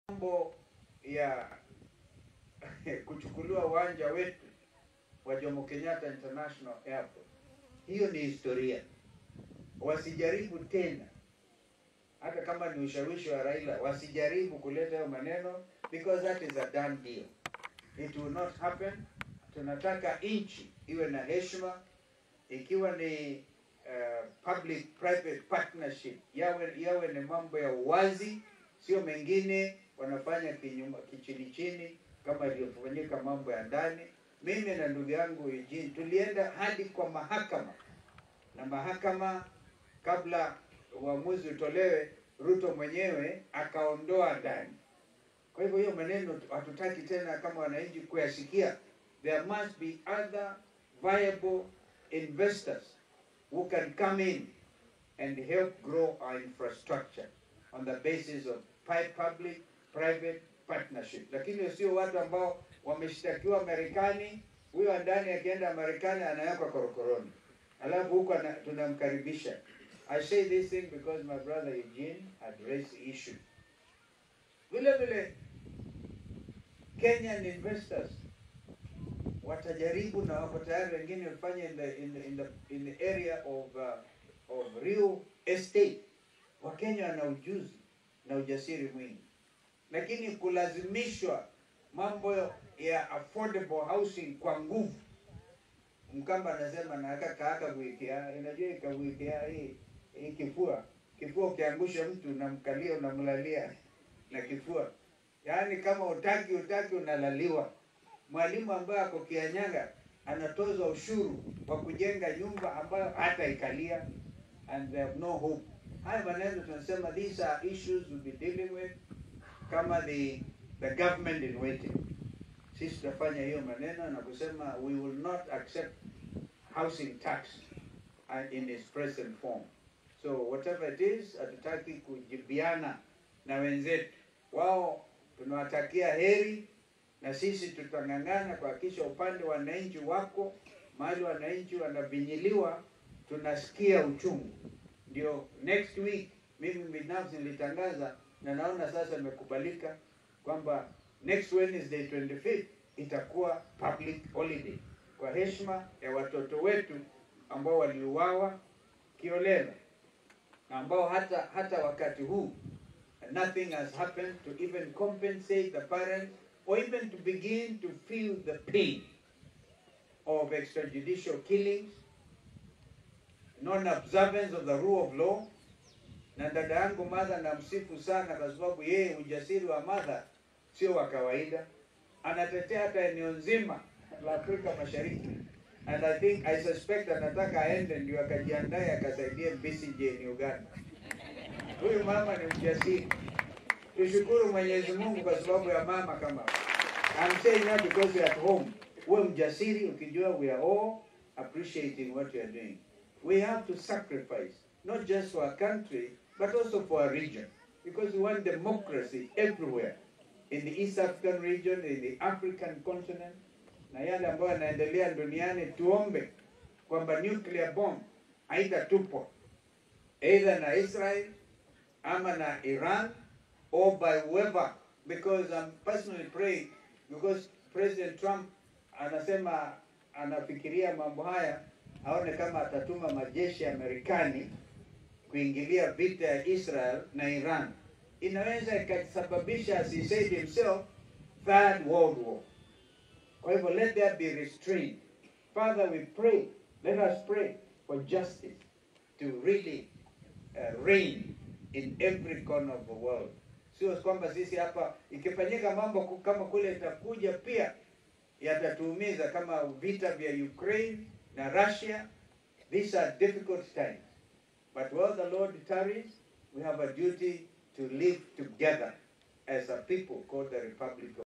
Mambo ya kuchukuliwa uwanja wetu wa Jomo Kenyatta International Airport, hiyo ni historia. Wasijaribu tena, hata kama ni ushawishi wa Raila, wasijaribu kuleta hayo maneno, because that is a done deal. It will not happen. Tunataka nchi iwe na heshima, ikiwa ni public private partnership, yawe ni mambo ya uwazi, sio mengine wanafanya kichini chini kama iliyofanyika mambo ya ndani. Mimi na ndugu yangu Eugene tulienda hadi kwa mahakama, na mahakama kabla uamuzi utolewe, Ruto mwenyewe akaondoa ndani. Kwa hivyo hiyo maneno hatutaki tena kama wananchi kuyasikia. There must be other viable investors who can come in and help grow our infrastructure on the basis of public-private partnership. Lakini sio watu ambao wameshtakiwa Marekani, huyo ndani akienda Marekani anawekwa korokoroni, alafu huko tunamkaribisha. I say this thing because my brother Eugene had raised the issue. Vile Kenyan investors watajaribu, na wako tayari wengine wafanye in the area of real estate. Wakenya wana ujuzi na ujasiri mwingi, lakini kulazimishwa mambo ya affordable housing kwa nguvu. Mkamba anasema na kaka kuikia, unajua ikawikia hii kifua ukiangusha mtu unamkalia unamlalia na kifua. Yaani kama utaki unalaliwa. Mwalimu ambaye ako Kianyaga anatozwa ushuru wa kujenga nyumba ambayo hata ikalia, and they have no hope. Haya maneno tunasema these are issues we'll be dealing with kama the government in waiting. Sisi tutafanya hiyo maneno na kusema we will not accept housing tax in its present form. So whatever it is, hatutaki kujibiana na wenzetu. Wao tunawatakia heri, na sisi tutangangana kuhakikisha upande wa wananchi wako, mahali wananchi wanavinyiliwa, tunasikia uchungu. Ndio next week mimi binafsi nilitangaza, na naona sasa imekubalika kwamba next Wednesday 25th itakuwa public holiday kwa heshima ya watoto wetu ambao waliuawa kiolela, na ambao hata wakati huu nothing has happened to even compensate the parents or even to begin to feel the pain of extrajudicial killings, non-observance of the rule of law. Na dada yangu Martha namsifu sana kwa sababu yeye ujasiri wa Martha sio wa kawaida. Anatetea hata eneo nzima la Afrika Mashariki. And I suspect anataka aende ndio akajiandae akasaidie BCJ ni Uganda. Huyu mama ni mjasiri. Tushukuru Mwenyezi Mungu kwa sababu ya mama kama. I'm saying that because you're at home. Wewe mjasiri ukijua we are all appreciating what you are doing. We have to sacrifice, not just for our country, but also for our region. Because we want democracy everywhere. In the East African region, in the African continent, na yale ambayo yanaendelea duniani, tuombe kwamba nuclear bomb haitatupwa either na Israel ama na Iran or by whoever, because I'm personally praying, because President Trump anasema anafikiria mambo haya, aone kama atatuma majeshi ya Marekani kuingilia vita ya Israel na Iran. Inaweza ikasababisha, as he said himself, third world war. Kwa hivyo let there be restraint. Father, we pray, let us pray for justice to really reign in every corner of the world. Sio kwamba sisi hapa ikifanyika mambo kama kule itakuja pia yatatuumiza kama vita vya Ukraine na Russia. These are difficult times. But while the Lord tarries, we have a duty to live together as a people called the Republic of